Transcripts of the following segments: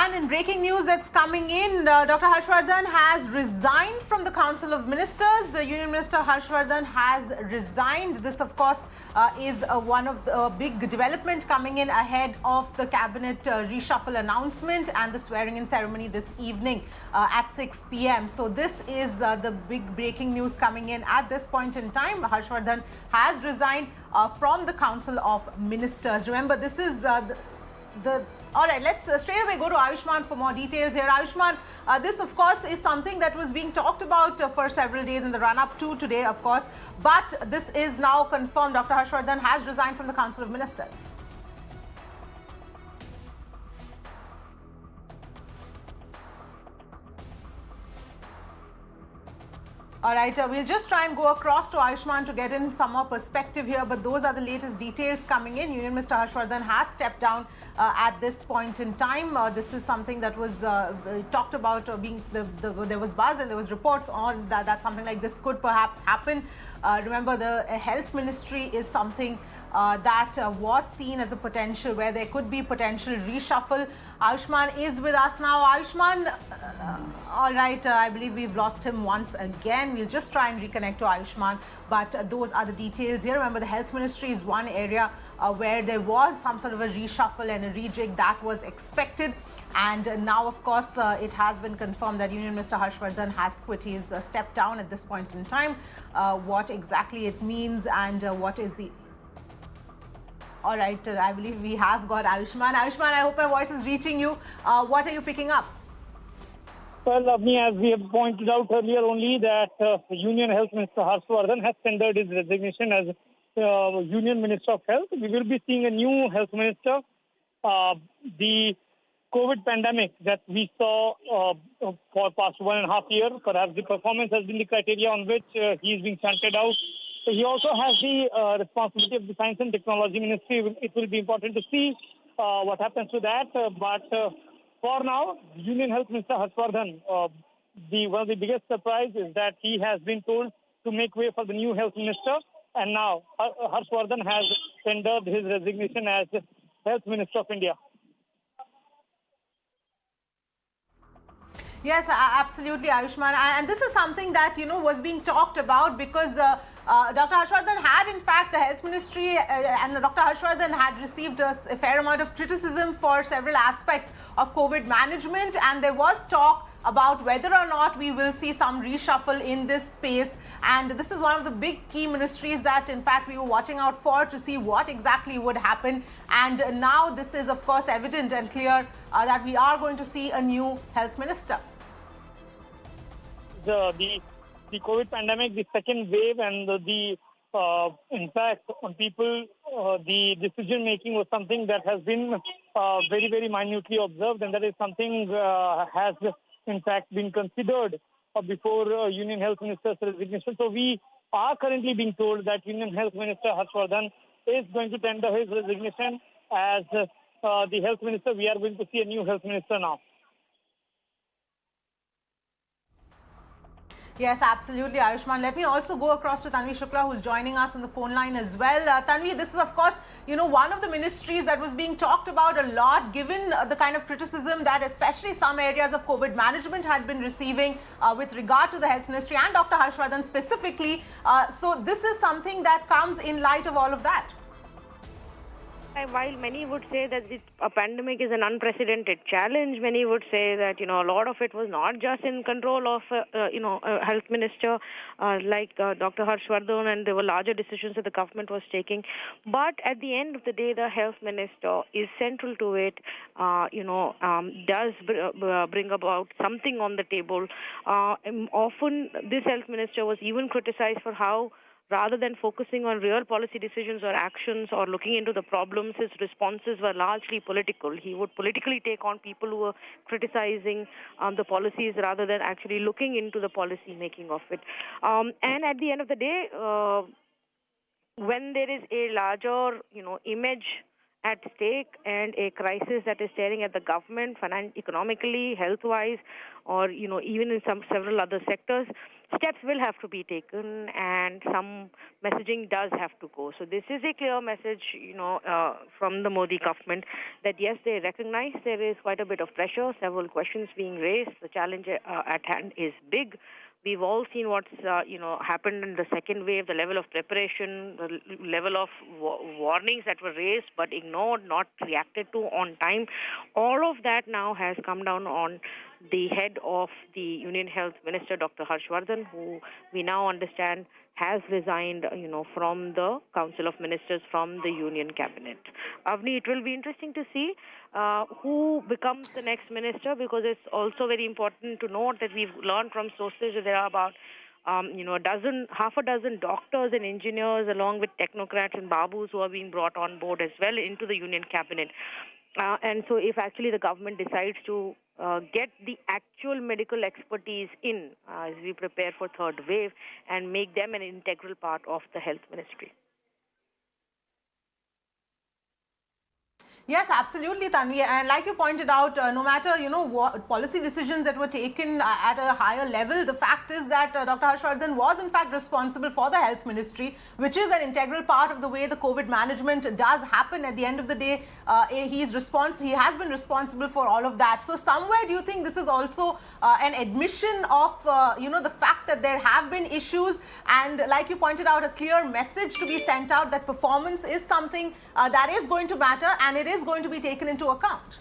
And in breaking news that's coming in, Dr. Harshvardhan has resigned from the Council of Ministers. Union Minister Harshvardhan has resigned. This, of course, is one of the big development coming in ahead of the cabinet reshuffle announcement and the swearing-in ceremony this evening at 6 p.m. So this is the big breaking news coming in at this point in time. Harshvardhan has resigned from the Council of Ministers. Remember, this is all right, let's straight away go to Ayushman for more details here. Ayushman, this, of course, is something that was being talked about for several days in the run-up to today, of course. But this is now confirmed. Dr. Harshvardhan has resigned from the Council of Ministers. All right, we'll just try and go across to Ayushman to get in some more perspective here, but those are the latest details coming in. Union Minister Harshvardhan has stepped down at this point in time. This is something that was talked about there was buzz and there was reports on that something like this could perhaps happen. Remember, the health ministry is something that was seen as a potential where there could be potential reshuffle. Ayushman is with us now. Ayushman, all right, I believe we've lost him once again. We'll just try and reconnect to Ayushman, but those are the details here. Remember, the health ministry is one area where there was some sort of a reshuffle and a rejig that was expected. And now, of course, it has been confirmed that Union Minister Harshvardhan has quit. He's stepped down at this point in time. What exactly it means and what is the... All right, I believe we have got Ayushman. Ayushman, I hope my voice is reaching you. What are you picking up? Well, Avni, as we have pointed out earlier only that Union Health Minister Harshvardhan has tendered his resignation as Union Minister of Health. We will be seeing a new health minister. The COVID pandemic that we saw for past 1.5 years, perhaps the performance has been the criteria on which he is being shunted out. So he also has the responsibility of the Science and Technology Ministry. It will be important to see what happens to that. But for now, Union Health Minister Harshvardhan, one of the biggest surprise is that he has been told to make way for the new health minister. And now Harshvardhan has tendered his resignation as Health Minister of India. Yes, absolutely, Ayushman. And this is something that, was being talked about because Dr. Harshvardhan had, in fact, the health ministry and Dr. Harshvardhan had received a fair amount of criticism for several aspects of COVID management. And there was talk about whether or not we will see some reshuffle in this space. And this is one of the big key ministries that, in fact, we were watching out for to see what exactly would happen. And now this is, of course, evident and clear that we are going to see a new health minister. The COVID pandemic, the second wave, and the impact on people, the decision making was something that has been very, very minutely observed, and that is something has in fact been considered before Union Health Minister's resignation. So we are currently being told that Union Health Minister Harshvardhan is going to tender his resignation as the Health Minister. We are going to see a new Health Minister now. Yes, absolutely, Ayushman. Let me also go across to Tanvi Shukla, who's joining us on the phone line as well. Tanvi, this is, of course, one of the ministries that was being talked about a lot, given the kind of criticism that especially some areas of COVID management had been receiving with regard to the health ministry and Dr. Harshvardhan specifically. So this is something that comes in light of all of that. While many would say that this pandemic is an unprecedented challenge, many would say that, a lot of it was not just in control of, a health minister like Dr. Harshvardhan, and there were larger decisions that the government was taking. But at the end of the day, the health minister is central to it, does bring about something on the table. Often this health minister was even criticized for how, rather than focusing on real policy decisions or actions or looking into the problems, his responses were largely political. He would politically take on people who were criticizing the policies rather than actually looking into the policy making of it. And at the end of the day, when there is a larger, image at stake and a crisis that is staring at the government economically, health-wise, or even in several other sectors, steps will have to be taken, and some messaging does have to go. So this is a clear message, from the Modi government that yes, they recognize there is quite a bit of pressure, several questions being raised. The challenge at hand is big. We've all seen what's happened in the second wave, the level of preparation, the level of warnings that were raised but ignored, not reacted to on time. All of that now has come down on the head of the Union Health Minister, Dr. Harshvardhan, who we now understand has resigned, from the Council of Ministers, from the Union Cabinet. Avni, it will be interesting to see who becomes the next minister, because it's also very important to note that we've learned from sources that there are about half a dozen doctors and engineers, along with technocrats and babus, who are being brought on board as well into the Union Cabinet. And so if actually the government decides to get the actual medical expertise in as we prepare for third wave and make them an integral part of the health ministry. Yes, absolutely, Tanvi. And like you pointed out, no matter, what policy decisions that were taken at a higher level, the fact is that Dr. Harshvardhan was in fact responsible for the health ministry, which is an integral part of the way the COVID management does happen. At the end of the day, he has been responsible for all of that. So somewhere, do you think this is also an admission of, the fact that there have been issues, and like you pointed out, a clear message to be sent out that performance is something that is going to matter, and it is going to be taken into account?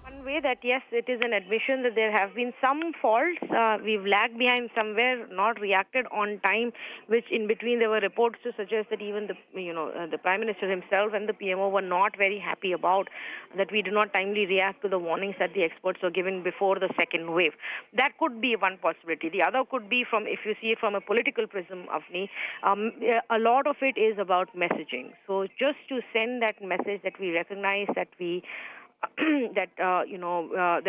One way that yes, it is an admission that there have been some faults. We've lagged behind somewhere, not reacted on time, which in between there were reports to suggest that even the Prime Minister himself and the PMO were not very happy about that we do not timely react to the warnings that the experts were given before the second wave. That could be one possibility. The other could be if you see it from a political prism, Avni, a lot of it is about messaging. So just to send that message that we recognize that we that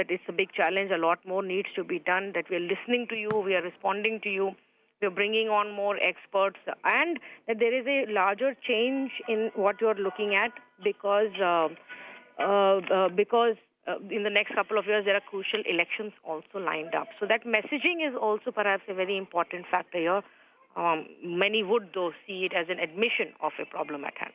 it's a big challenge, a lot more needs to be done, that we are listening to you, we are responding to you, we are bringing on more experts, and that there is a larger change in what you are looking at, because in the next couple of years there are crucial elections also lined up. So that messaging is also perhaps a very important factor here. Many would, though, see it as an admission of a problem at hand.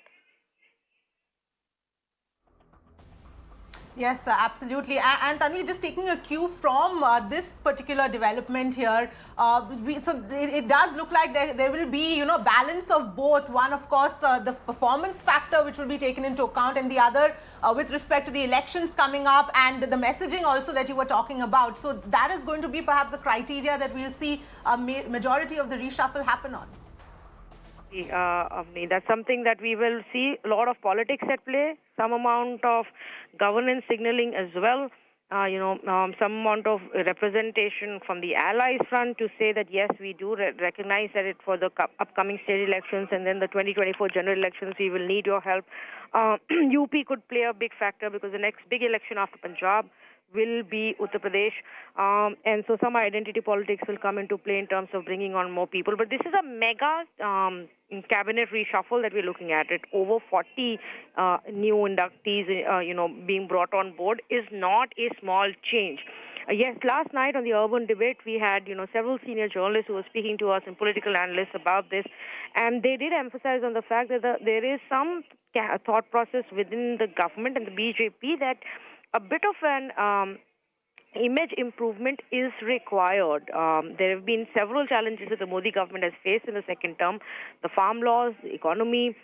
Yes, absolutely. And Tanvi, just taking a cue from this particular development here, so it does look like there will be, balance of both. One, of course, the performance factor, which will be taken into account, and the other with respect to the elections coming up and the messaging also that you were talking about. So that is going to be perhaps a criteria that we'll see a majority of the reshuffle happen on. Avni, that's something that we will see. A lot of politics at play, some amount of governance signaling as well, some amount of representation from the allies front to say that yes, we do recognize that it for the upcoming state elections and then the 2024 general elections, we will need your help. UP could play a big factor, because the next big election after Punjab will be Uttar Pradesh, and so some identity politics will come into play in terms of bringing on more people. But this is a mega cabinet reshuffle that we're looking at. It over 40 new inductees, being brought on board is not a small change. Yes, last night on the Urban Debate, we had, several senior journalists who were speaking to us and political analysts about this, and they did emphasize on the fact that there is some thought process within the government and the BJP that a bit of an image improvement is required. There have been several challenges that the Modi government has faced in the second term: the farm laws, the economy,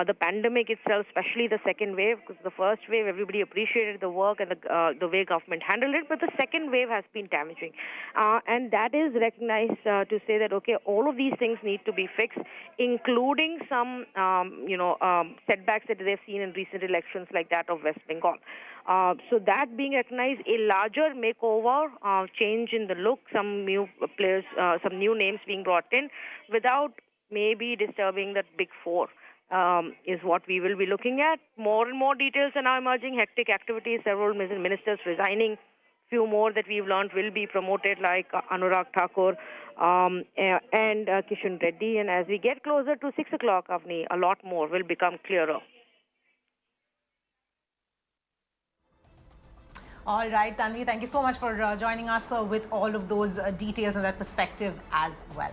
the pandemic itself, especially the second wave, because the first wave everybody appreciated the work and the way government handled it, but the second wave has been damaging, and that is recognized to say that okay, all of these things need to be fixed, including some setbacks that they've seen in recent elections like that of West Bengal. So that being recognized, a larger makeover, change in the look, some new players, some new names being brought in, without maybe disturbing that big four. Is what we will be looking at. More and more details are now emerging, hectic activities, several ministers resigning, few more that we've learned will be promoted, like Anurag Thakur and Kishan Reddy. And as we get closer to 6 o'clock, Avni, a lot more will become clearer. All right, Tanvi, thank you so much for joining us with all of those details and that perspective as well.